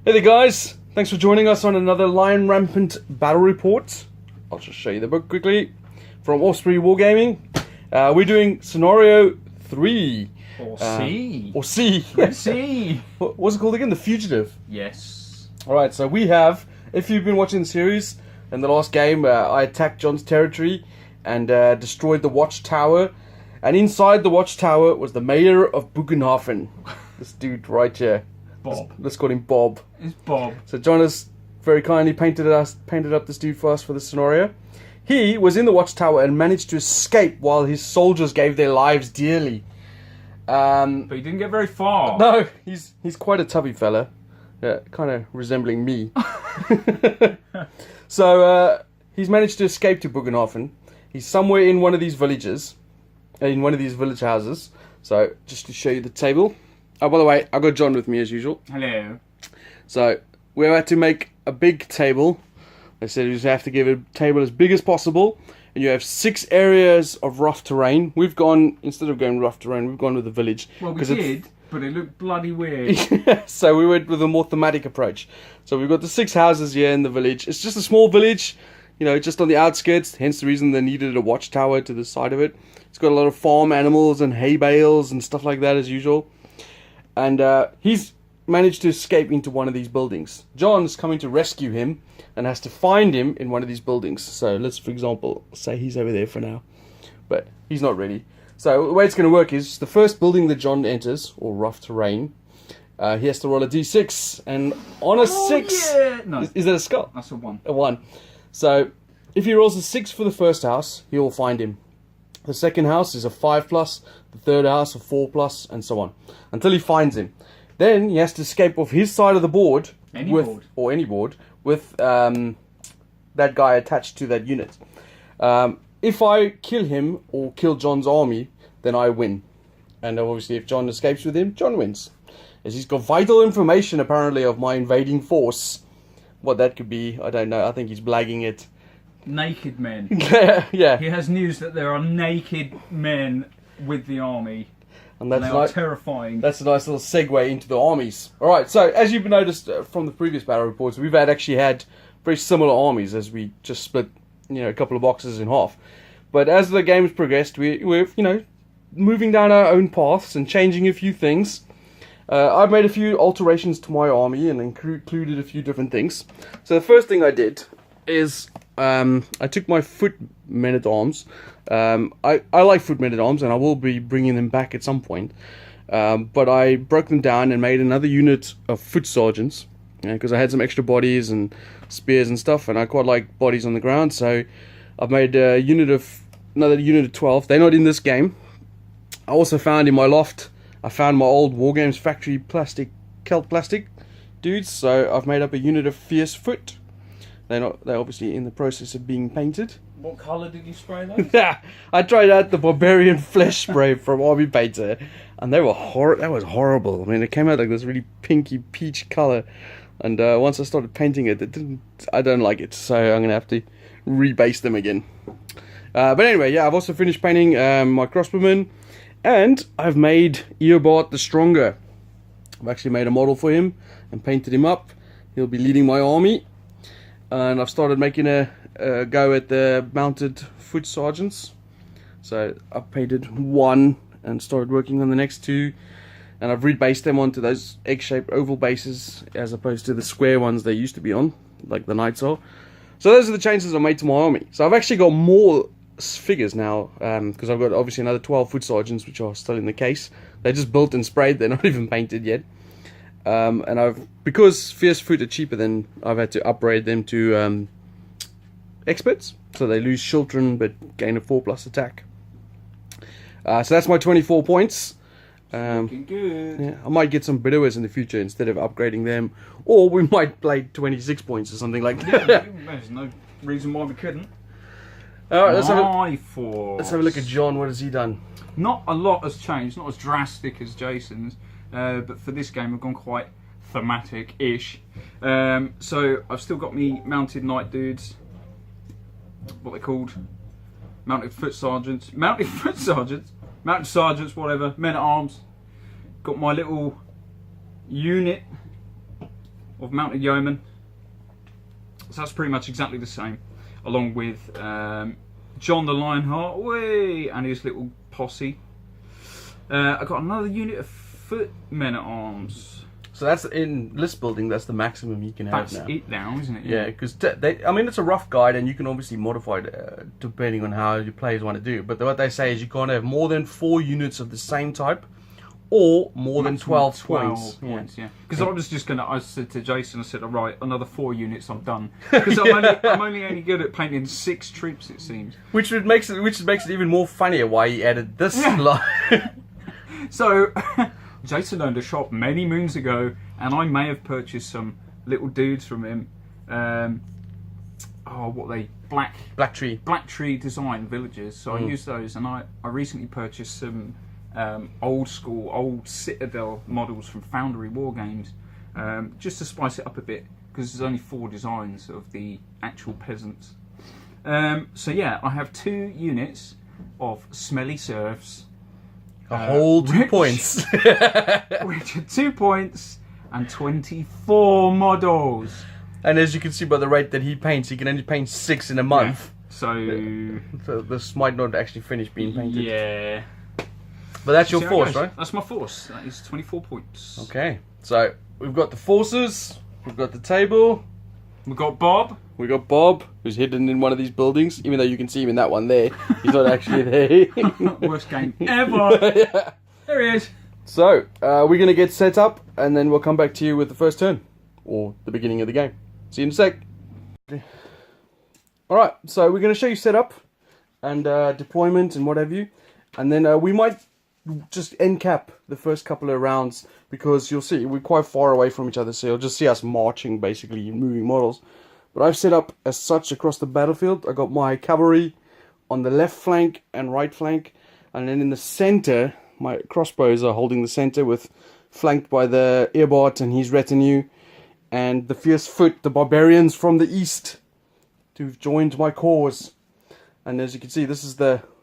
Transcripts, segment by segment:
Hey there guys, thanks for joining us on another Lion Rampant battle report. I'll just show you the book quickly. From Osprey Wargaming. We're doing scenario 3. Or C. Or C. C. What's it called again? The Fugitive. Yes. Alright, so we have, if you've been watching the series, in the last game I attacked John's territory and destroyed the watchtower. And inside the watchtower was the mayor of Bugenhafen. This dude right here. Bob. Let's call him Bob. It's Bob. So John has very kindly painted up this dude for us for this scenario. He was in the watchtower and managed to escape while his soldiers gave their lives dearly. But he didn't get very far. No, he's quite a tubby fella. Yeah, kind of resembling me. So he's managed to escape to Bugenhafen. He's somewhere in one of these villages, in one of these village houses. So just to show you the table. Oh, by the way, I got John with me as usual. Hello. So we had to make a big table. They said you have to give a table as big as possible, and you have 6 areas of rough terrain. We've gone, instead of going rough terrain, we've gone with the village. Well, we did, but it looked bloody weird. So we went with a more thematic approach. So we've got the 6 houses here in the village. It's just a small village, you know, just on the outskirts. Hence the reason they needed a watchtower to the side of it. It's got a lot of farm animals and hay bales and stuff like that as usual. And he's managed to escape into one of these buildings. John's coming to rescue him and has to find him in one of these buildings. So let's, for example, say he's over there for now. But he's not ready. So the way it's going to work is the first building that John enters, or rough terrain, he has to roll a d6. And on a 6... Yeah. No. Is that a skull? That's a 1. A 1. So if he rolls a 6 for the first house, he will find him. The second house is a 5+, the third house a 4+, and so on. Until he finds him. Then he has to escape off his side of the board. Any board, with that guy attached to that unit. If I kill him or kill John's army, then I win. And obviously if John escapes with him, John wins. As he's got vital information apparently of my invading force. What that could be, I don't know. I think he's blagging it. Naked men. Yeah. He has news that there are naked men with the army. And that's they are terrifying. That's a nice little segue into the armies. Alright, so as you've noticed from the previous battle reports, we've actually had very similar armies as we just split, you know, a couple of boxes in half. But as the game's progressed, we're, you know, moving down our own paths and changing a few things. I've made a few alterations to my army and included a few different things. So the first thing I did is I took my foot men-at-arms. I like foot men-at-arms, and I will be bringing them back at some point. But I broke them down and made another unit of foot sergeants, because I had some extra bodies and spears and stuff, and I quite like bodies on the ground. So I've made another unit of 12. They're not in this game. I also found in my loft, I found my old Wargames factory Celt plastic dudes. So I've made up a unit of fierce foot. They're obviously in the process of being painted. What colour did you spray those? Yeah, I tried out the barbarian flesh spray from Army Painter, and they were that was horrible. I mean, it came out like this really pinky peach colour, and once I started painting it, I don't like it, so I'm gonna have to rebase them again. But anyway, yeah, I've also finished painting my crossbowman, and I've made Eobard the Stronger. I've actually made a model for him and painted him up. He'll be leading my army. And I've started making a go at the mounted foot sergeants. So I've painted 1 and started working on the next 2. And I've rebased them onto those egg-shaped oval bases as opposed to the square ones they used to be on, like the knights are. So those are the changes I made to my army. So I've actually got more figures now, because I've got obviously another 12 foot sergeants which are still in the case. They're just built and sprayed, they're not even painted yet. And because fierce foot are cheaper, then I've had to upgrade them to experts, so they lose Chiltron but gain a 4+ attack. So that's my 24 points. Looking good. Yeah, I might get some Bidowers in the future instead of upgrading them, or we might play 26 points or something like that. Yeah, there's no reason why we couldn't. Alright, let's have a look at John. What has he done? Not a lot has changed, not as drastic as Jason's. But for this game I've gone quite thematic-ish. So I've still got me mounted knight dudes. What they're called? Mounted foot sergeants. Mounted sergeants, whatever. Men-at-arms. Got my little unit of mounted yeomen. So that's pretty much exactly the same, along with John the Lionheart, and his little posse. I got another unit of foot men at arms. So that's in list building. That's the maximum you can have now. That's it now, isn't it? Yeah, because I mean it's a rough guide, and you can obviously modify it depending on how your players want to do. But what they say is you can't have more than 4 units of the same type, or more than 12 points. Yeah. Because I said to Jason, I said, all right, another 4 units, I'm done. Because I'm only good at painting 6 troops, it seems. Which makes it even more funnier why he added this line. So, Jason owned a shop many moons ago, and I may have purchased some little dudes from him. Black tree design villages. So I used those, and I recently purchased some old Citadel models from Foundry War Games, just to spice it up a bit, because there's only 4 designs of the actual peasants. So yeah, I have 2 units of smelly serfs. A whole 2 points. Which are 2 points and 24 models. And as you can see by the rate that he paints, he can only paint 6 in a month. Yeah. So this might not actually finish being painted. Yeah. But that's your force, right? That's my force. That is 24 points. Okay. So we've got the forces, we've got the table. We've got Bob. We got Bob, who's hidden in one of these buildings, even though you can see him in that one there. He's not actually there. Worst game ever. Yeah. There he is. So, we're going to get set up, and then we'll come back to you with the first turn, or the beginning of the game. See you in a sec. Alright, so we're going to show you setup, and deployment, and what have you. And then we might just end cap the first couple of rounds, because you'll see, we're quite far away from each other, so you'll just see us marching, basically, moving models. But I've set up as such across the battlefield. I got my cavalry on the left flank and right flank, and then in the center, my crossbows are holding the center, with flanked by the Earbot and his retinue, and the fierce foot, the barbarians from the east, who've joined my cause. And as you can see, this is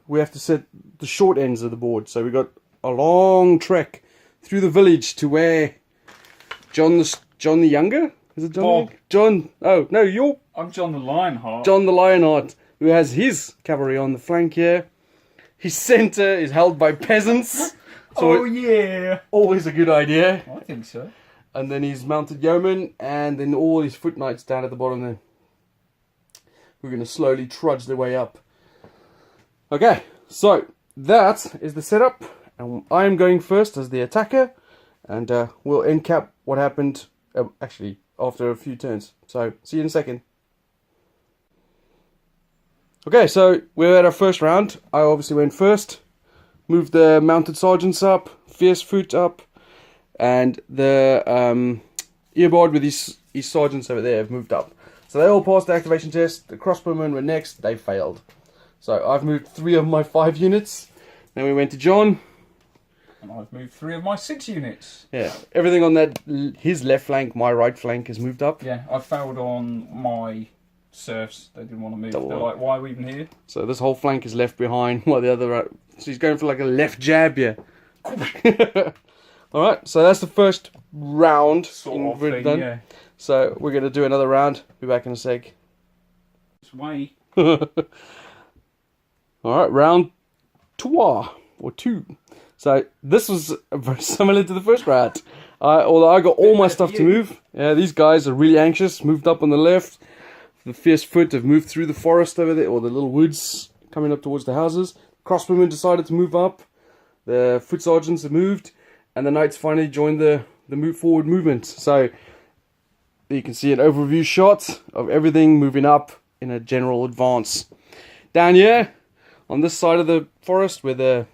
we have to set the short ends of the board. So we got a long trek through the village to where John the Younger. Is it John? Bob. John. Oh, no, I'm John the Lionheart. John the Lionheart, who has his cavalry on the flank here. His centre is held by peasants. So yeah. Always a good idea. I think so. And then he's mounted yeomen, and then all his foot knights down at the bottom there. We're going to slowly trudge their way up. Okay, so that is the setup. And I am going first as the attacker. And we'll end cap what happened, actually, after a few turns. So, see you in a second. Okay, so we're at our first round. I obviously went first. Moved the mounted sergeants up, fierce foot up, and the Earbard with his sergeants over there have moved up. So they all passed the activation test. The crossbowmen were next. They failed. So I've moved 3 of my 5 units. Then we went to John. And I've moved 3 of my 6 units. Yeah, everything on his left flank, my right flank has moved up. Yeah, I failed on my serfs. They didn't want to move. They're like, why are we even here? So this whole flank is left behind while the other... So he's going for like a left jab here. Alright, so that's the first round. Sort of thing, done. Yeah. So we're going to do another round. Be back in a sec. This way. Alright, round 2. So this was very similar to the first round. Although I got all my stuff to move. Yeah, these guys are really anxious. Moved up on the left. The fierce foot have moved through the forest over there, or the little woods coming up towards the houses. Crossbowmen decided to move up. The foot sergeants have moved, and the knights finally joined the move forward movement. So you can see an overview shot of everything moving up in a general advance. Down here, on this side of the forest, where the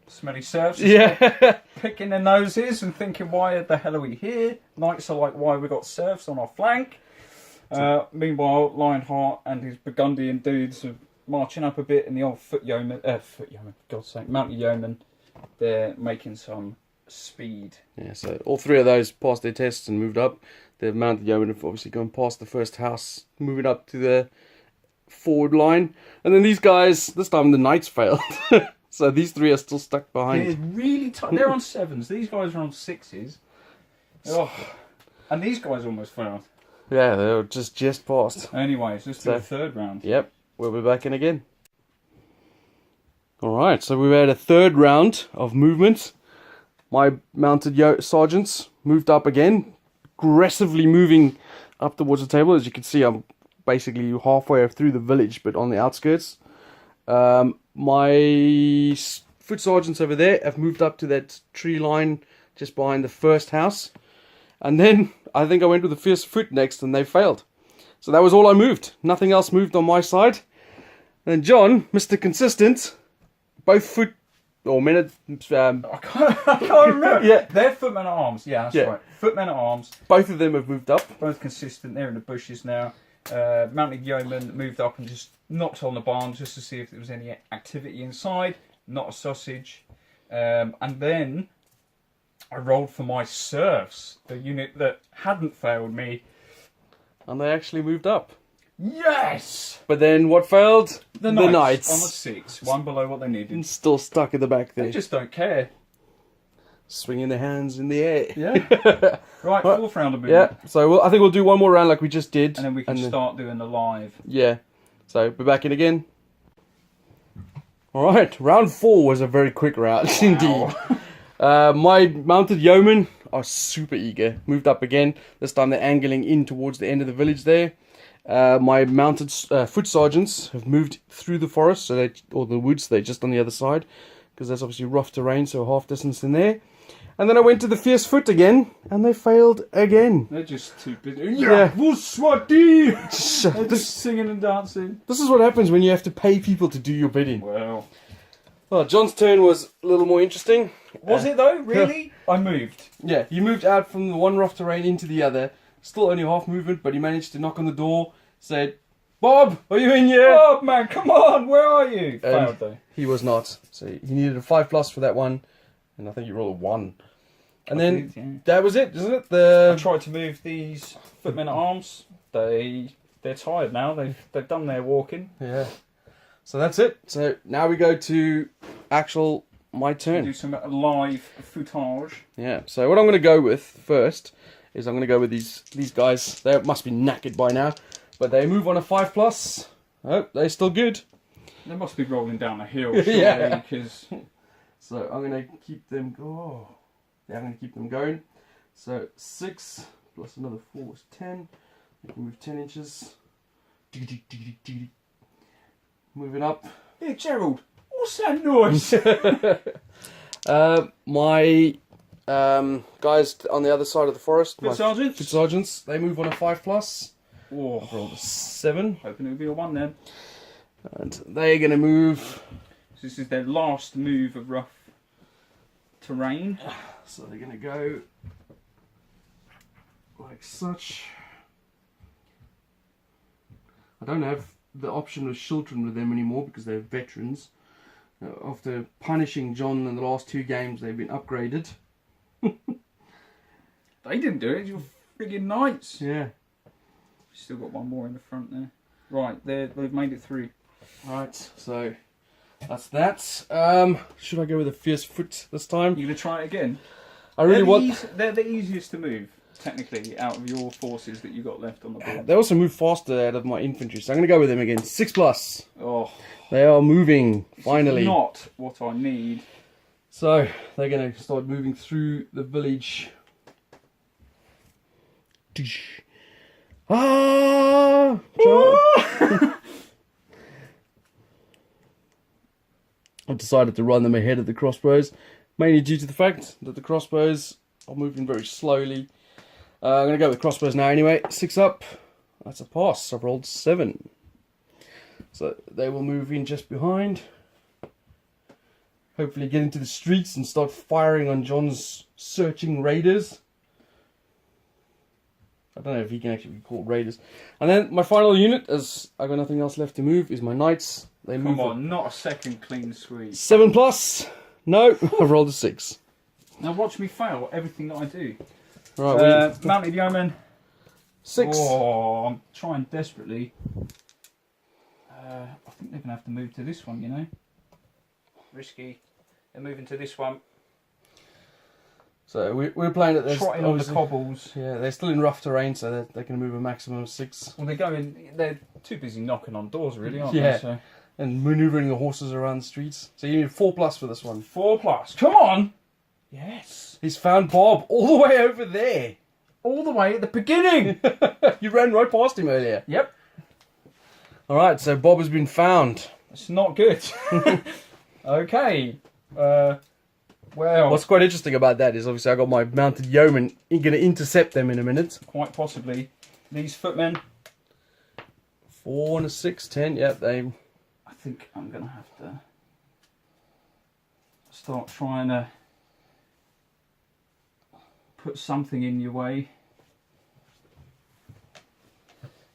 smelly serfs yeah picking their noses and thinking, why the hell are we here? Knights are like, why we got serfs on our flank? Meanwhile, Lionheart and his Burgundian dudes are marching up a bit, and the old foot yeoman, God's sake, mounted yeoman, they're making some speed. Yeah, so all 3 of those passed their tests and moved up. The mounted yeomen have obviously gone past the first house, moving up to the forward line. And then these guys, this time the knights failed. So these 3 are still stuck behind. They're really tight. They're on 7s. These guys are on 6s. Oh. And these guys almost failed. Yeah, they were just past. Anyways, let's do a third round. Yep, we'll be back in again. Alright, so we had a third round of movement. My mounted sergeants moved up again, aggressively moving up towards the table. As you can see, I'm basically halfway through the village, but on the outskirts. My foot sergeants over there have moved up to that tree line just behind the first house. And then I think I went with the fierce foot next, and they failed. So that was all I moved. Nothing else moved on my side. And John, Mr. Consistent, both foot or minute. I can't remember. Yeah, they're footmen at arms. Yeah, that's right. Footmen at arms. Both of them have moved up. Both consistent. They're in the bushes now. Mounted yeoman moved up and just knocked on the barn just to see if there was any activity inside. Not a sausage. And then I rolled for my serfs, the unit that hadn't failed me. And they actually moved up. Yes! But then what failed? The knights. On the 6, one below what they needed. And still stuck in the back there. They just don't care. Swinging their hands in the air. Yeah. Right, fourth round of movement. Yeah, so I think we'll do one more round like we just did. And then we can start doing the live. Yeah. So, we're back in again. Alright, round 4 was a very quick round, indeed. My mounted yeomen are super eager. Moved up again. This time they're angling in towards the end of the village there. My mounted foot sergeants have moved through the forest, or the woods. They're just on the other side, because that's obviously rough terrain, so half distance in there. And then I went to the fierce foot again, and they failed again. They're just too busy. Yeah, Swati! They're This just singing and dancing. is what happens when you have to pay people to do your bidding. Well, John's turn was a little more interesting. was it though? Really? I moved. Yeah, you moved out from the one rough terrain into the other. Still only half movement, but he managed to knock on the door, said, "Bob, are you in here?" Bob, man, come on, where are you? Failed though. He was not. So he needed a 5+ for that one, and I think you rolled a 1. And then that was it, isn't it? I tried to move these footmen at arms. They're tired now. They've done their walking. Yeah. So that's it. So now we go to my turn. Do some live footage. Yeah. So what I'm going to go with first is I'm going to go with these guys. They must be knackered by now, but they move on a 5+. Oh, they're still good. They must be rolling down a hill, surely, Yeah. because... So I'm going to keep them. I'm going to keep them going. So 6 plus another 4 is 10. We can move 10 inches. Moving up. Hey, Gerald, what's that noise? My guys on the other side of the forest, Foot sergeants? Foot sergeants, they move on a 5+. Oh, I've rolled a 7. hoping it'll be a 1 then. And they're going to move. So this is their last move of rough terrain. So they're going to go like such. I don't have the option of children with them anymore because they're veterans. After punishing John in the last 2 games, they've been upgraded. They didn't do it, you're friggin' knights. Yeah. Still got one more in the front there. Right, they've made it through. Right, so that's that. Should I go with a fierce foot this time? You gonna try it again? I really want. They're the easiest to move, technically, out of your forces that you got left on the board. They also move faster out of my infantry, so I'm going to go with them again. 6+. Oh, They are moving, finally. not what I need. So, they're going to start moving through the village. Ah! I've decided to run them ahead of the crossbows, mainly due to the fact that the crossbows are moving very slowly. I'm going to go with crossbows now anyway. 6 up. That's a pass. I've rolled 7. So they will move in just behind. Hopefully get into the streets and start firing on John's searching raiders. I don't know if he can actually be called raiders. And then my final unit, as I've got nothing else left to move, is my knights. They move. Come on, not a second clean sweep. 7+. No, I've rolled a 6. Now watch me fail everything that I do. Right, mounted yeoman. 6. Oh, I'm trying desperately. I think they're going to have to move to this one, you know. Risky. They're moving to this one. So we're playing at this. Trotting on the cobbles. Yeah, they're still in rough terrain, so they can move a maximum of 6. Well, they're too busy knocking on doors, really, aren't Yeah. they? So. And manoeuvring the horses around the streets. So you need 4+ for this one. 4+. Come on! Yes. He's found Bob all the way over there. All the way at the beginning! You ran right past him earlier. Yep. Alright, so Bob has been found. It's not good. Okay. Well... What's quite interesting about that is obviously I got my mounted yeoman going to intercept them in a minute. Quite possibly. These footmen... 4 and a 6, 10, yep, they... I think I'm going to have to start trying to put something in your way.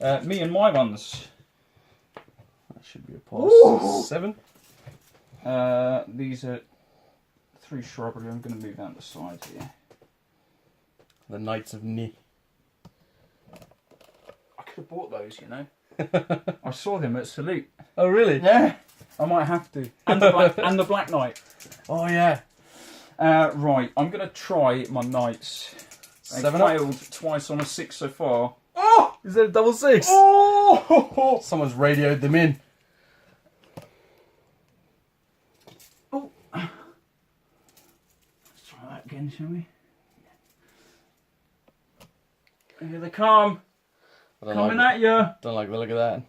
Me and my ones. That should be a pass. 7. These are 3 shrubbery. I'm going to move out the side here. The Knights of Ni. I could have bought those, you know. I saw them at Salute. Oh really? Yeah. I might have to. And the Black Knight. Oh yeah. Right, I'm going to try my Knights. They 7 up. failed twice on a 6 so far. Oh! Is that a double 6? Oh! Someone's radioed them in. Oh. Let's try that again, shall we? Here they come. Coming at you. Don't like the look of that.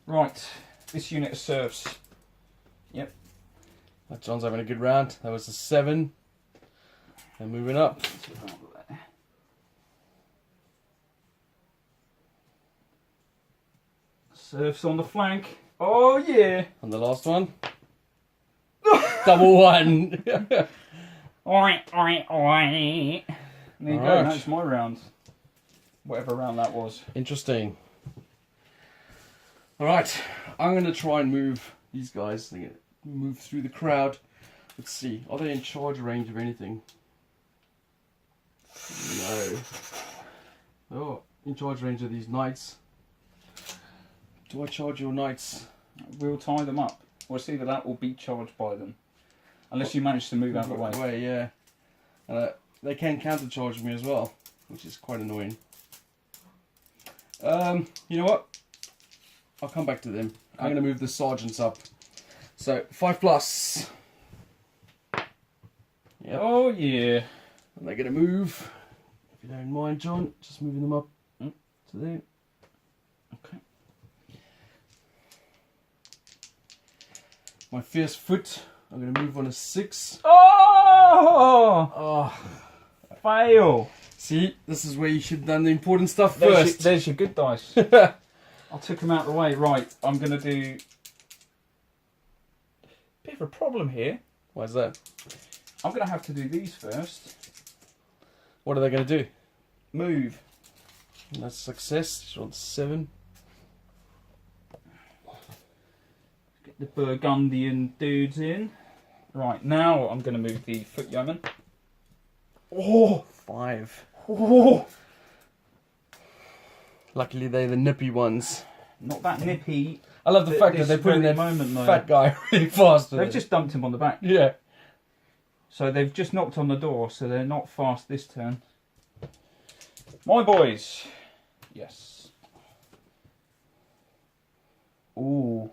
Right, this unit serves. Yep. John's having a good round. That was a 7. And moving up. Serfs on the flank. Oh yeah. And the last one. Double 1. Oi, oi, oi. There you go, Alright. that's my round. Whatever round that was. Interesting. Alright, I'm going to try and move these guys. They're going to move through the crowd. Let's see, are they in charge range of anything? No. Oh, in charge range of these knights. Do I charge your knights? We'll tie them up. Or it's either that or be charged by them. Unless you manage to move out of the way. Yeah. They can counter-charge me as well, which is quite annoying. You know what? I'll come back to them. I'm going to move the sergeants up. So, 5+. Yep. Oh yeah. And they're going to move. If you don't mind, John, just moving them up to there. Okay. My fierce foot, I'm going to move on a 6. Oh! Oh, Fail. see, this is where you should have done the important stuff first. There's your good dice. I took them out of the way. Right, I'm going to do... Bit of a problem here. Why is that? I'm going to have to do these first. What are they going to do? Move. And that's success. She's on 7. Get the Burgundian dudes in. Right, now I'm going to move the foot yeoman. Oh, 5. Oh! Luckily, they're the nippy ones. Not that nippy. I love the fact that they put in that fat guy really fast. They've just dumped him on the back. Yeah. So they've just knocked on the door, so they're not fast this turn. My boys. Yes. Ooh.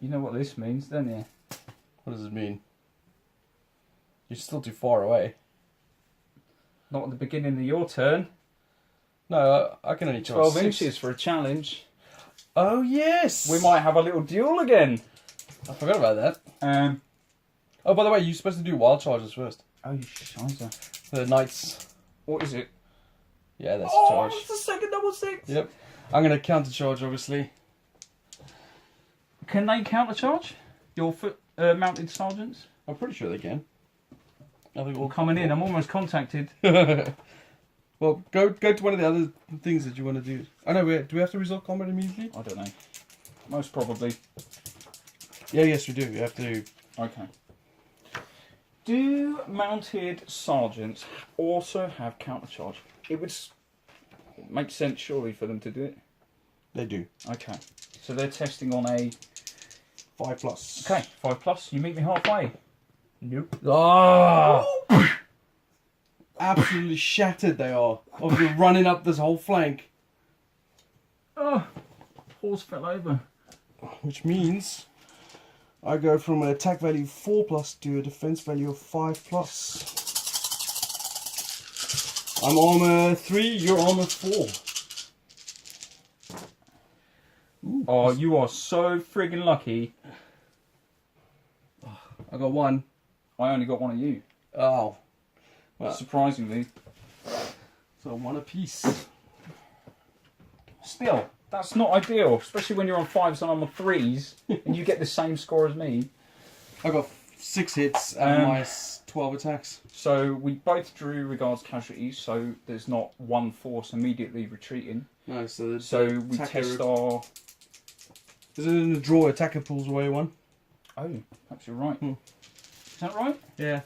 You know what this means, don't you? What does it mean? You're still too far away. Not at the beginning of your turn. No, I can only charge 12 6. inches for a challenge. Oh, yes! We might have a little duel again. I forgot about that. Oh, by the way, you're supposed to do wild charges first. Oh, you shizer. The knights. What is it? Yeah, that's Oh, charge. it's the second double 6. Yep. I'm going to counter charge, obviously. Can they countercharge? Your foot mounted sergeants? I'm pretty sure they can. I think All coming in. I'm almost contacted. Well, go to one of the other things that you want to do. I know, do we have to resolve combat immediately? I don't know. Most probably. Yeah, yes, we do. We have to. Okay. Do mounted sergeants also have countercharge? It would make sense, surely, for them to do it. They do. Okay. So they're testing on a 5+. Okay, 5+. You meet me halfway. Nope. Oh! Absolutely shattered they are. After running up this whole flank. Oh, horse fell over. Which means I go from an attack value 4+ to a defense value of 5+. I'm armor 3, you're armor 4. Ooh. Oh, you are so friggin' lucky. I got 1. I only got one of you. Oh. Well, Surprisingly. so 1 apiece. Still, that's not ideal, especially when you're on 5s and I'm on 3s, and you get the same score as me. I got 6 hits and my 12 attacks. So we both drew regards casualties, so there's not one force immediately retreating. No, so we test our... Is it in the draw? Attacker pulls away 1. Oh, perhaps you're right. Is that right? Yeah.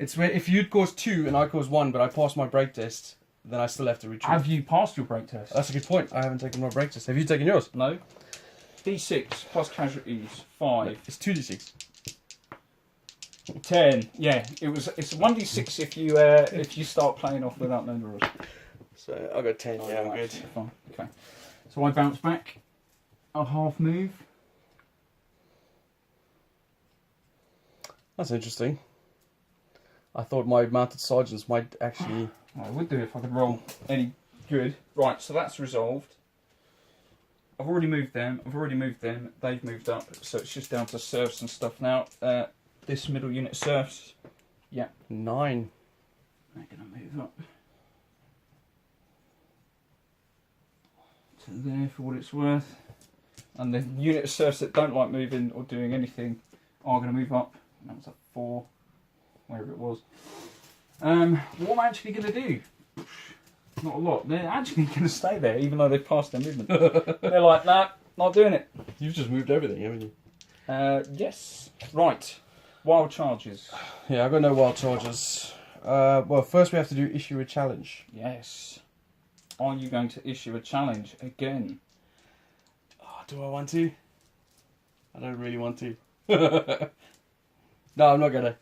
It's where if you'd caused 2 and I caused 1, but I passed my break test, then I still have to retreat. Have you passed your break test? That's a good point. I haven't taken my break test. Have you taken yours? No. D6 plus casualties, 5. It's 2d6. 10. Yeah, it's 1d6 if you start playing off without knowing the rules. So I got 10. Yeah, I'm good. Fine. Okay. So I bounce back a half move. That's interesting. I thought my mounted sergeants might actually... I would do if I could roll any good. Right, so that's resolved. I've already moved them. They've moved up. So it's just down to serfs and stuff now. This middle unit serfs. Yeah. 9. They're going to move up to there for what it's worth. And the unit of serfs that don't like moving or doing anything are going to move up. That was a 4. Wherever it was. What am I actually going to do? Not a lot. They're actually going to stay there, even though they've passed their movement. They're like, nah, not doing it. You've just moved everything, haven't you? Yes. Right. Wild charges. Yeah, I've got no wild charges. Well, first we have to issue a challenge. Yes. Are you going to issue a challenge again? Oh, do I want to? I don't really want to. No, I'm not going to.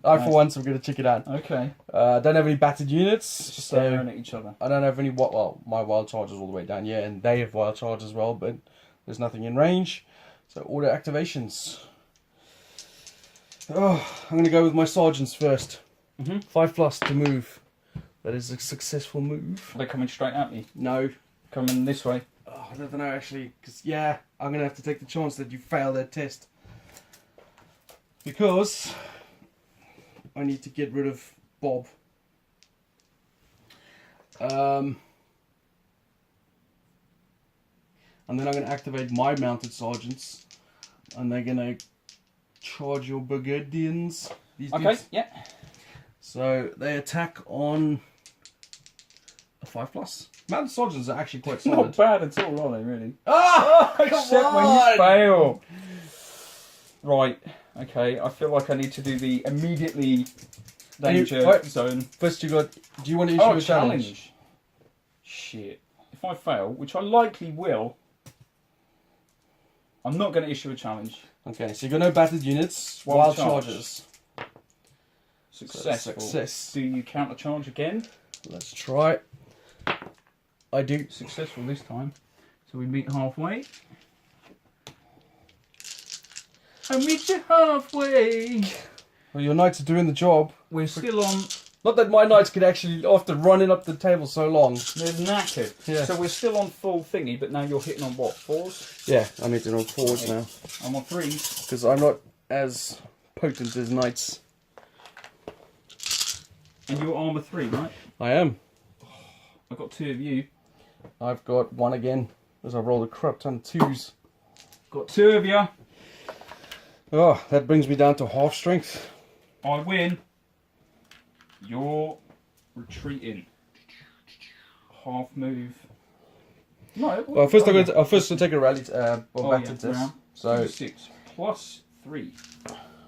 For once, I'm going to check it out. Okay. I don't have any battered units. Just staring at each other. I don't have any... Well, my wild charge is all the way down, yeah, and they have wild charge as well, but there's nothing in range. So, order activations. Oh, I'm going to go with my sergeants first. 5+ to move. That is a successful move. Are they coming straight at me? No. Coming this way? Oh, I don't know, actually, because, yeah, I'm going to have to take the chance that you fail that test. Because I need to get rid of Bob. And then I'm going to activate my mounted sergeants. And they're going to charge your brigadians. These Okay, dudes. yeah. So they attack on a 5+. Mounted sergeants are actually quite solid. Not bad at all, are they, really? Oh, Except when you fail. Right. Okay, I feel like I need to do the immediately danger zone. First, do you want to issue a challenge? Shit. If I fail, which I likely will, I'm not going to issue a challenge. Okay, so you got no battered units, wild charges. Successful. Success. Do you counter charge again? Let's try. I do. Successful this time. So we meet halfway. I meet you halfway. Well, your knights are doing the job. We're still on... Not that my knights could actually, after running up the table so long. They're knackered. Yeah. So we're still on full thingy, but now you're hitting on what? 4s? Yeah, I'm hitting on 4s now. I'm on 3s. Because I'm not as potent as knights. And you're armor 3, right? I am. I've got 2 of you. I've got 1 again, as I rolled a crap ton of 2s. Got 2 of you. Oh, that brings me down to half strength. I win. You're retreating. Half move. No. Well, first I'll take a rally back to this. So 6 plus 3.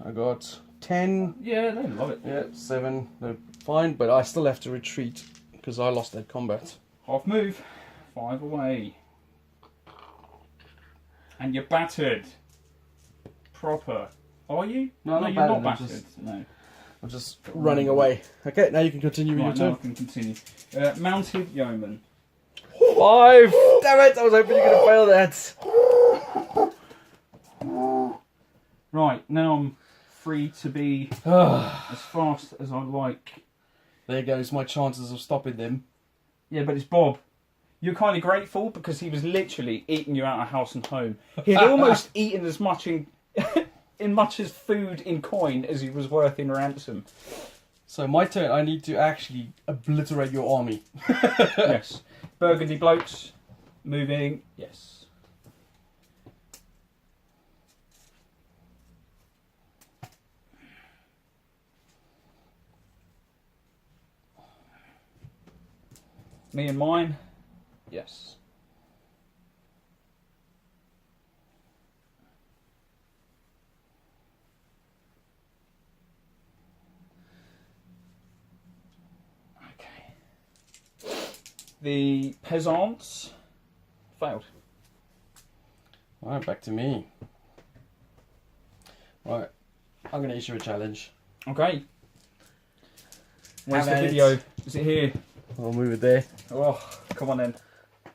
I got 10. Yeah, they love it. Yeah, 7. They're fine, but I still have to retreat because I lost that combat. Half move. 5 away. And you're battered. proper. Are you? No, not you're not battered, I'm battered. No. I'm just running away. Okay, now you can continue with Right, your now I turn. can continue. Mounted yeoman. 5! Damn it! I was hoping you were going to fail that. Right, now I'm free to be as fast as I like. There goes my chances of stopping them. Yeah, but it's Bob. You're kind of grateful because he was literally eating you out of house and home. He had almost eaten as much in much as food in coin as he was worth in ransom. So my turn, I need to actually obliterate your army. Yes. Burgundy blokes. Moving. Yes. Me and mine. Yes. Okay. The peasants failed. Right, back to me. Right, I'm going to issue a challenge. Okay. Where's Have the at video? it. Is it here? I'll move it there. Oh, come on then.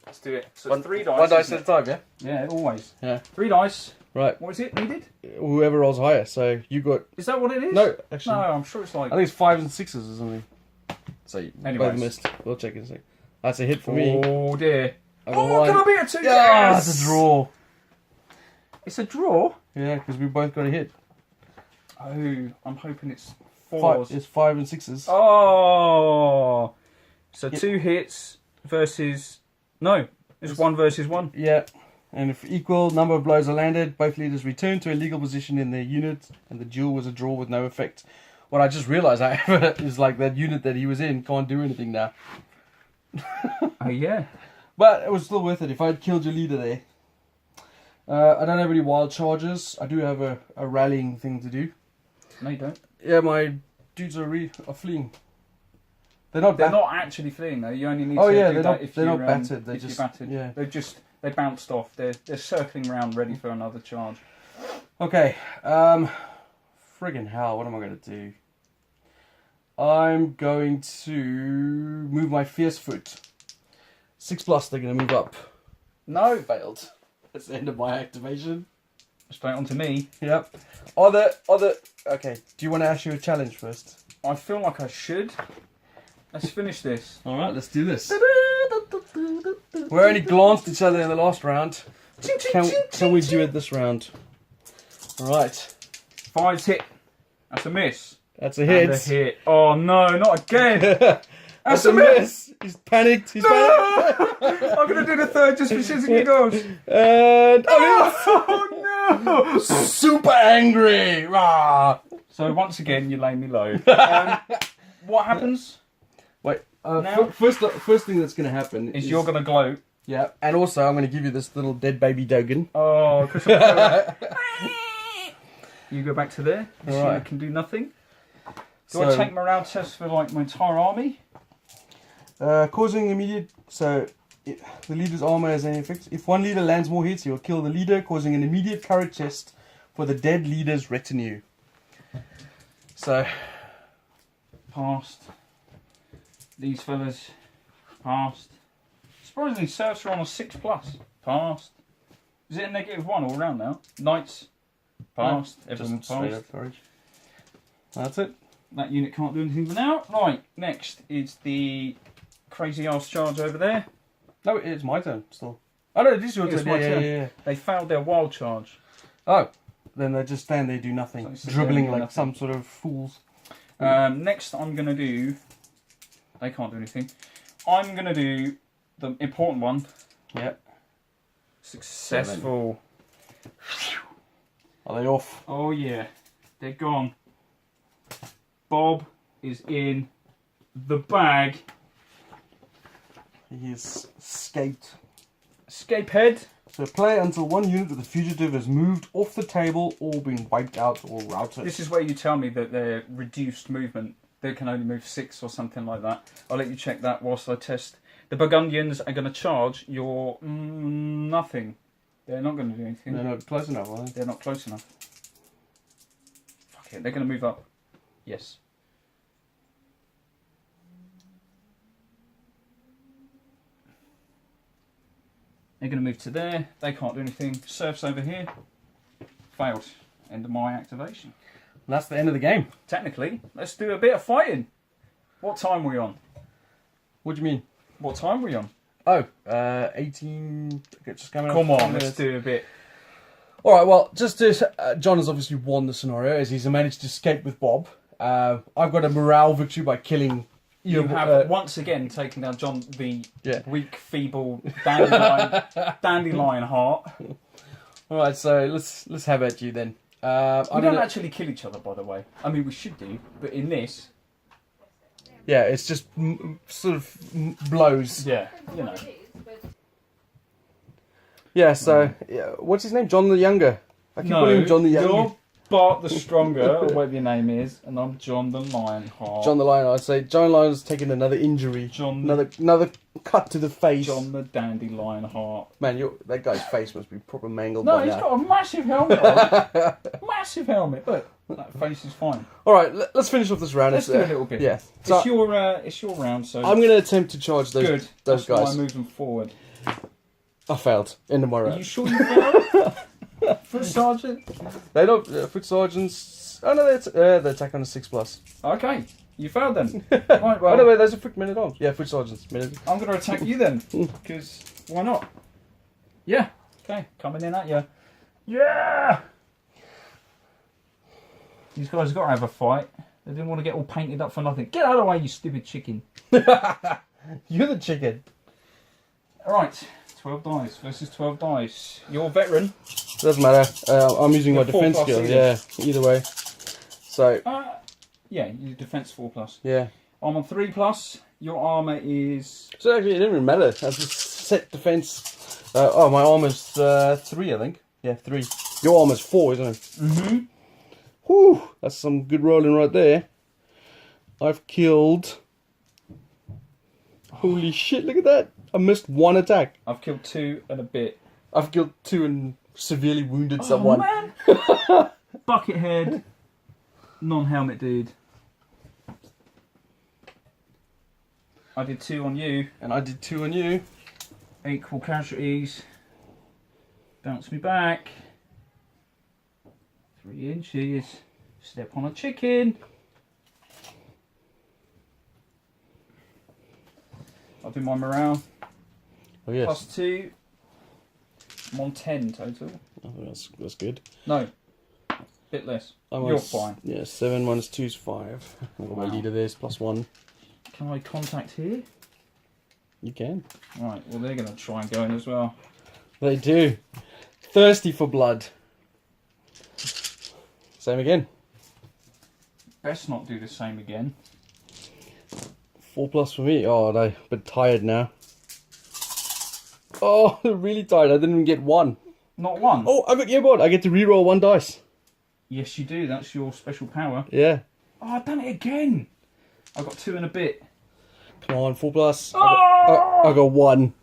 Let's do it. So One, 3 dice. one dice isn't at a time, yeah? it? Yeah, always. Yeah. 3 dice. Right, What is it needed? whoever rolls higher. So you got... Is that what it is? No, actually, No, I'm sure it's like. I think it's 5s and 6s or something. So you both Anyways. missed. We'll check in a sec. That's a hit for me. Oh dear. I got Oh, one. can I be a 2? Yeah, Yes! it's a draw. It's a draw? Yeah, because we both got a hit. Oh, I'm hoping it's 4s. It's 5 and 6s. Oh. So Yeah. 2 hits versus. No, it's 1 versus 1. Yeah. And if equal number of blows are landed, both leaders return to a legal position in their unit, and the duel was a draw with no effect. What I just realised, however, is like that unit that he was in can't do anything now. Oh, yeah. But it was still worth it if I had killed your leader there. I don't have any wild charges. I do have a rallying thing to do. No, you don't. Yeah, my dudes are fleeing. They're They're not actually fleeing though. You only need Oh to yeah, do they're that not. if They're you're not battered. They if just you're battered. yeah. They bounced off. They're circling around ready for another charge. Okay. Friggin' hell! What am I going to do? I'm going to move my fierce foot. 6+. They're going to move up. No, Failed. That's the end of my activation. straight on to me. Yep. Other. Okay. Do you want to ask you a challenge first? I feel like I should. Let's finish this. All right. Let's do this. We only glanced at each other in the last round. Can we do it this round? All right. 5's hit. That's a miss. That's a And hit. a hit. Oh no, not again. That's a miss. He's panicked. He's panicked. I'm gonna do the 3rd just for shits and giggles. And Oh no! super angry. Rah. So once again, you lay me low. What happens Wait. Now? First thing that's going to happen is you're gonna gloat. Yeah, and also I'm going to give you this little dead baby Dogan. Oh, because you go back to there. You see I Alright. can do nothing. Do I take morale tests for like my entire army? Causing immediate. So the leader's armor has any effect. If one leader lands more hits, he will kill the leader, causing an immediate courage test for the dead leader's retinue. So Passed. These fellas passed. Surprisingly, serfs are on a 6+. Passed. Is it a -1 all round now? Knights passed. Everyone just straight passed. up courage. That's it. That unit can't do anything for now. Right, next is the crazy ass charge over there. No, it's my turn still. Oh no, it is your It's turn. my Yeah, turn. yeah, yeah. They failed their wild charge. Oh, then they just stand there, do nothing, So sit dribbling there and do like some sort of fools. Next, I'm going to do... They can't do anything. I'm going to do the important one. Yep. Successful. Are they off? Oh yeah, they're gone. Bob is in the bag. He has escaped. Escape head. So play until one unit with the fugitive has moved off the table or been wiped out or routed. This is where you tell me that they're reduced movement. They can only move 6 or something like that. I'll let you check that whilst I test. The Burgundians are going to charge your nothing. They're not going to do anything. They're not close enough, are they? They're not close enough. Okay, they're going to move up. Yes. They're going to move to there. They can't do anything. Serfs over here. Failed. End of my activation. And that's the end of the game. Technically, let's do a bit of fighting. What time are we on? What do you mean? What time are we on? Oh, 18... Okay, just coming Come up on, let's do a bit. All right, well, just to... John has obviously won the scenario as he's managed to escape with Bob. I've got a morale victory by killing... You have once again taken down John, the weak, feeble dandelion heart. All right, so let's have at you then. We don't actually kill each other, by the way. I mean, we should do, but in this... Yeah, it's just sort of blows. Yeah, you know. Yeah, so, what's his name? John the Younger. I keep calling him John the Younger. You're Bart the Stronger, or whatever your name is, and I'm John the Lionheart. John the Lion. I'd say John Lion's taken another injury. Another cut to the face. John the Dandelion Heart. Man, that guy's face must be proper mangled No, by he's now. got a massive helmet on. Massive helmet. Look, that face is fine. All right, let's finish off this round. Let's do a little bit. Yeah. So, it's your round, so... I'm going to attempt to charge those guys. That's why I'm moving forward. I failed. End of my round. Are you sure you failed? Foot Sergeant? They don't... Foot Sergeants... Oh, no, they attack on a 6+. Okay. You failed then. Right, well... Oh, no, wait, those are Foot Men at Arms. Yeah, Foot Sergeants. I'm going to attack you then. Because why not? Yeah. Okay. Coming in at you. Yeah! These guys have got to have a fight. They didn't want to get all painted up for nothing. Get out of the way, you stupid chicken. You're the chicken. Alright. 12 dice versus 12 dice. You're a veteran. Doesn't matter. I'm using my defense 4+ skill. either. Yeah, either way. So... yeah, your defense 4+. Yeah. I'm on 3+. Your armour is... So actually, it didn't even matter. That's a set defense. My armor's 3, I think. Yeah, 3. Your armor's 4, isn't it? Mm-hmm. Whew, that's some good rolling right there. I've killed... Holy shit, look at that. I missed 1 attack. I've killed 2 and a bit. I've killed 2 and severely wounded someone. Man. Buckethead. Non-helmet dude. I did 2 on you. And I did 2 on you. Equal casualties. Bounce me back. 3 inches. Step on a chicken. I'll do my morale. Oh yes. +2. I'm on 10 total. Oh, that's good. No. Bit less. I'm You're on fine. Yeah, 7 minus 2 is 5. I've got my leader there's +1. Can I contact here? You can. Right, well they're going to try and go in as well. They do. Thirsty for blood. Same again. Best not do the same again. 4+ for me. Oh, I'm a bit tired now. Oh, really tired. I didn't even get 1. Not 1? Oh, I got earbud. I get to reroll 1 dice. Yes, you do. That's your special power. Yeah. Oh, I've done it again. I got 2 and a bit. Come on, 4+. Oh! I got 1.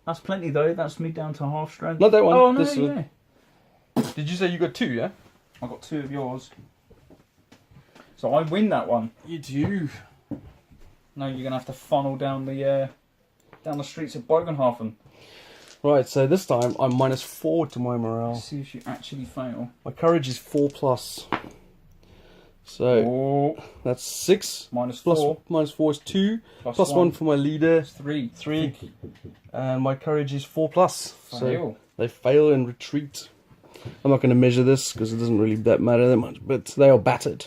That's plenty though. That's me down to half strength. Not that one. Oh no, This yeah. one. Did you say you got 2, yeah? I got 2 of yours. So I win that one. You do. No, you're gonna have to funnel down the streets of Bogenhafen. Right, so this time I'm -4 to my morale. Let's see if you actually fail. My courage is 4+. So Oh, that's 6. -4. -4 is 2. Plus +1 1 for my leader. 3. 3. And my courage is 4+. So Fail. they fail and retreat. I'm not going to measure this because it doesn't really matter that much, but they are battered.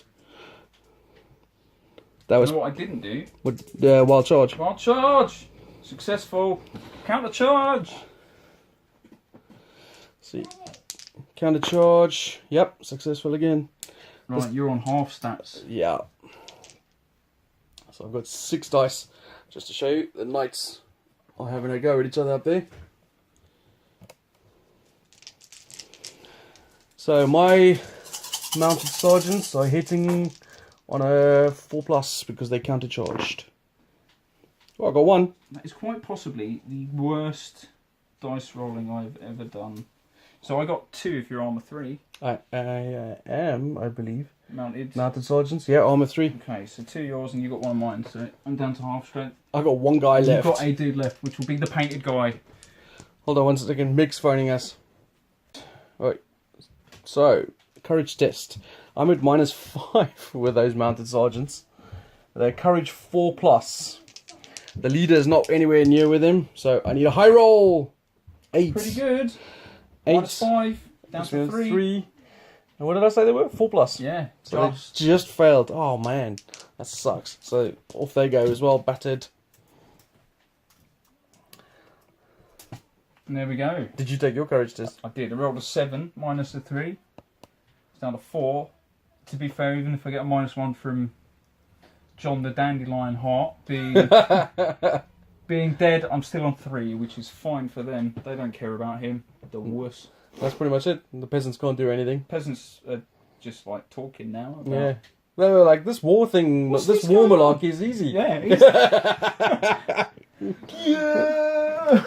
That was You know what I didn't do? wild charge. Wild charge! Successful. Counter charge! See, counter charge. Yep, successful again. Right, you're on half stats. Yeah. So I've got 6 dice just to show you the knights are having a go at each other up there. So my mounted sergeants are hitting on a 4+ because they counter charged. Oh, I got 1. That is quite possibly the worst dice rolling I've ever done. So I got 2 if you're armor 3. I am, I believe. mounted. Mounted sergeants, yeah, armor 3. Okay, so 2 yours and you got 1 of mine, so I'm down to half strength. I got one guy You've left. got a dude left, which will be the painted guy. Hold on 1 second, Mick's phoning us. Right, so, courage test. I'm at -5 with those mounted sergeants. They're courage 4+. The leader is not anywhere near with him, so I need a high roll. 8. Pretty good. 8. -5, down to 3. 3. And what did I say they were? 4+. Yeah, So they just failed. Oh man, that sucks. So off they go as well, battered. And there we go. Did you take your courage test? I did. I rolled a 7 minus a 3. It's down to 4. To be fair, even if I get a -1 from John the Dandelion Heart being dead, I'm still on 3, which is fine for them. They don't care about him. The wuss. That's pretty much it. The peasants can't do anything. Peasants are just like talking now. About... Yeah. They were like, this war thing, What's this this war going on? malarkey is easy. Yeah. Yeah.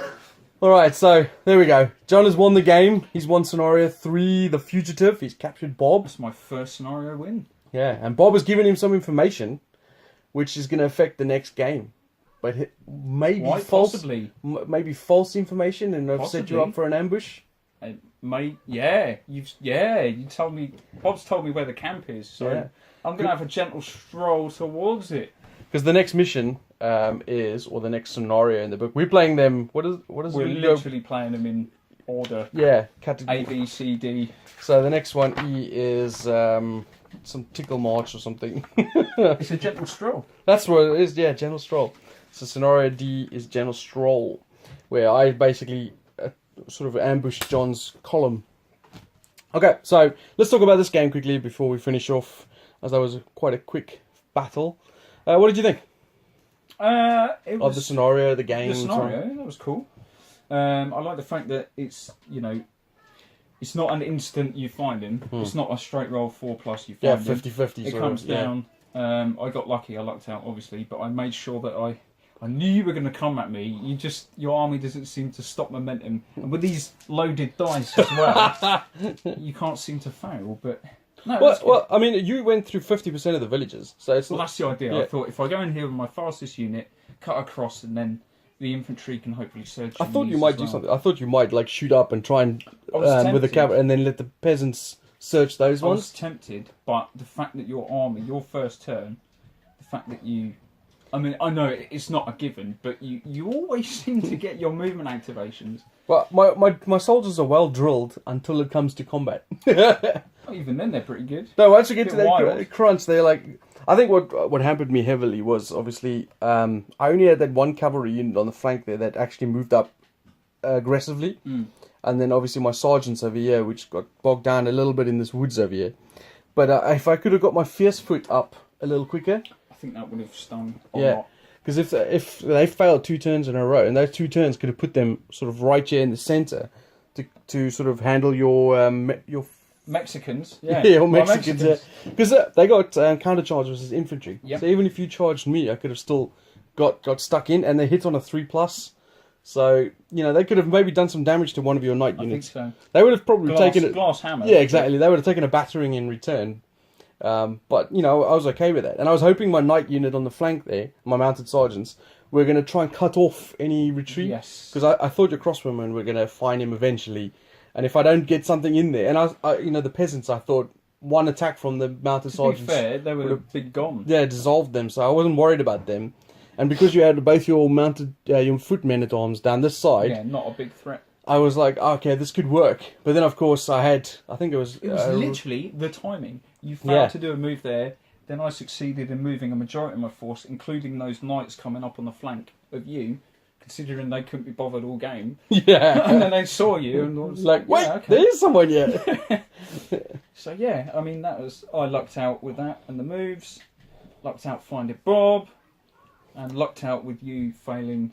Alright, so there we go. John has won the game. He's won scenario 3, the fugitive. He's captured Bob. That's my first scenario win. Yeah, and Bob has given him some information which is going to affect the next game. But maybe Why? false, Possibly. maybe false information, and I've set you Possibly. up for an ambush. Mate, you told me. Bob's told me where the camp is, so Yeah. I'm gonna have a gentle stroll towards it. Because the next mission is, or the next scenario in the book, we're playing them. What is? We're it? literally playing them in order. Yeah, A, B, C, D. So the next one, E, is some tickle march or something. It's a gentle stroll. That's what it is. Yeah, general stroll. So scenario D is general stroll, where I basically sort of ambush John's column. Okay, so let's talk about this game quickly before we finish off, as that was quite a quick battle. What did you think of the scenario, the game? The scenario, that was cool. I like the fact that it's, it's not an instant you find him. It's not a straight roll 4+ you find him. 50-50. It comes down. I got lucky. I lucked out, obviously, but I made sure that I knew you were going to come at me. Your army doesn't seem to stop momentum, and with these loaded dice as well, you can't seem to fail. But no, well, I mean, you went through 50% of the villages, so it's that's the idea. Yeah. I thought if I go in here with my fastest unit, cut across, and then the infantry can hopefully surge. I thought you might do something. I thought you might like shoot up and try and with the cavalry, and then let the peasants search those ones. I was tempted, but the fact that your army, your first turn, the fact that you. I mean, I know it's not a given, but you always seem to get your movement activations. Well, my soldiers are well drilled until it comes to combat. Even then, they're pretty good. No, once you get to that wild. crunch, they're like... I think what hampered me heavily was, obviously, I only had that one cavalry unit on the flank there that actually moved up aggressively. And then, obviously, my sergeants over here, which got bogged down a little bit in this woods over here. But if I could have got my fierce foot up a little quicker... I think that would have stung a lot. Because if they failed 2 turns in a row, and those 2 turns could have put them sort of right here in the centre to sort of handle your Mexicans, yeah, your Mexicans, because they got counter charges as infantry. Yep. So even if you charged me, I could have still got stuck in, and they hit on a 3+. So they could have maybe done some damage to one of your knight units. I think so. They would have probably taken it. Glass hammer. Yeah, exactly. They would have taken a battering in return. But I was okay with that, and I was hoping my knight unit on the flank there, my mounted sergeants, were going to try and cut off any retreat. Yes. Because I thought your crossbowmen were going to find him eventually, and if I don't get something in there, and I the peasants, I thought one attack from the mounted sergeants. To be fair, they would have been gone. Yeah, dissolved them, so I wasn't worried about them. And because you had both your mounted, your foot men at arms down this side, Yeah, not a big threat. I was like, okay, this could work. But then, of course, I think it was... It was literally the timing. You failed to do a move there, then I succeeded in moving a majority of my force, including those knights coming up on the flank of you, considering they couldn't be bothered all game. Yeah. And then they saw you and was like, wait, yeah, okay. there is someone yet. So yeah, I mean, I lucked out with that and the moves, lucked out finding Bob, and lucked out with you failing.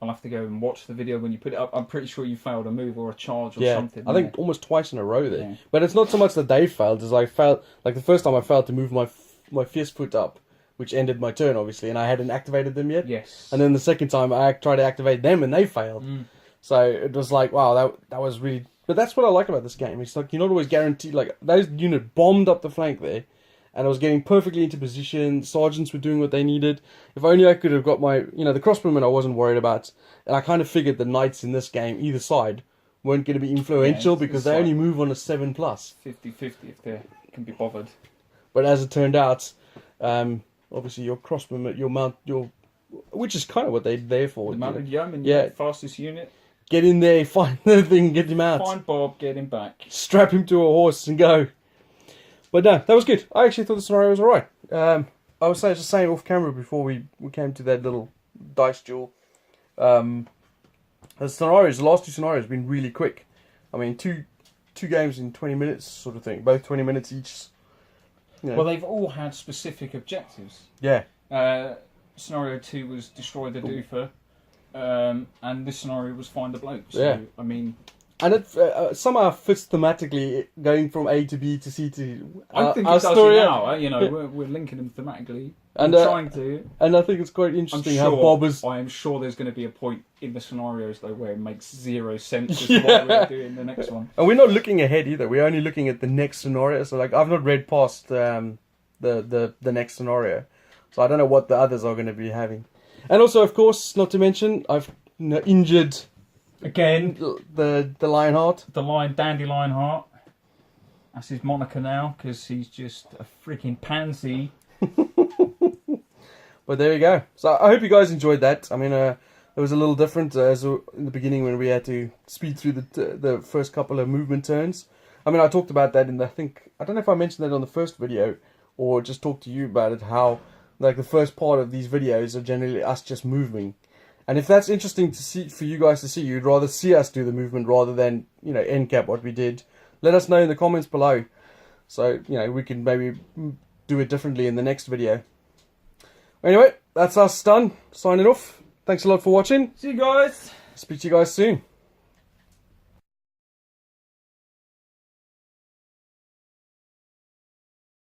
I'll have to go and watch the video when you put it up. I'm pretty sure you failed a move or a charge or something. I think almost twice in a row there. Yeah. But it's not so much that they failed, as I failed, like the first time I failed to move my fierce foot up, which ended my turn, obviously, and I hadn't activated them yet. Yes. And then the second time I tried to activate them and they failed. So it was like, wow, that was really But that's what I like about this game. It's like you're not always guaranteed. Like those unit bombed up the flank there, and I was getting perfectly into position. Sergeants were doing what they needed. If only I could have got my, the crossbowmen I wasn't worried about. And I kind of figured the knights in this game, either side, weren't going to be influential because they only move on a 7+. 50-50 if they can be bothered. But as it turned out, obviously your crossbowmen, which is kind of what they're there for. The mounted yeoman, yeah, fastest unit. Get in there, find the thing, get him out. Find Bob, get him back. Strap him to a horse and go. But no, that was good. I actually thought the scenario was alright. I was just saying off camera before we came to that little dice duel. The last two scenarios have been really quick. I mean, two games in 20 minutes sort of thing. Both 20 minutes each. Well, they've all had specific objectives. Yeah. Scenario 2 was destroy the doofer. And this scenario was find the bloke. So, yeah. I mean... And it somehow fits thematically, going from A to B to C to I think it our does story. Now. We're linking them thematically. And trying to. And I think it's quite interesting how Bob is... I am sure there's going to be a point in the scenarios, though, where it makes zero sense as to what we're doing the next one. And we're not looking ahead either. We're only looking at the next scenario. So, I've not read past the next scenario. So I don't know what the others are going to be having. And also, of course, not to mention, I've injured... Again, the Lionheart. The Dandy Lionheart. That's his moniker now, because he's just a freaking pansy. But there you go. So I hope you guys enjoyed that. I mean, it was a little different as in the beginning when we had to speed through the first couple of movement turns. I mean, I talked about that in I don't know if I mentioned that on the first video or just talked to you about it, how like the first part of these videos are generally us just moving. And if that's interesting to see for you guys to see, you'd rather see us do the movement rather than, end cap what we did, let us know in the comments below. So, we can maybe do it differently in the next video. Anyway, that's us done. Signing off. Thanks a lot for watching. See you guys. Speak to you guys soon.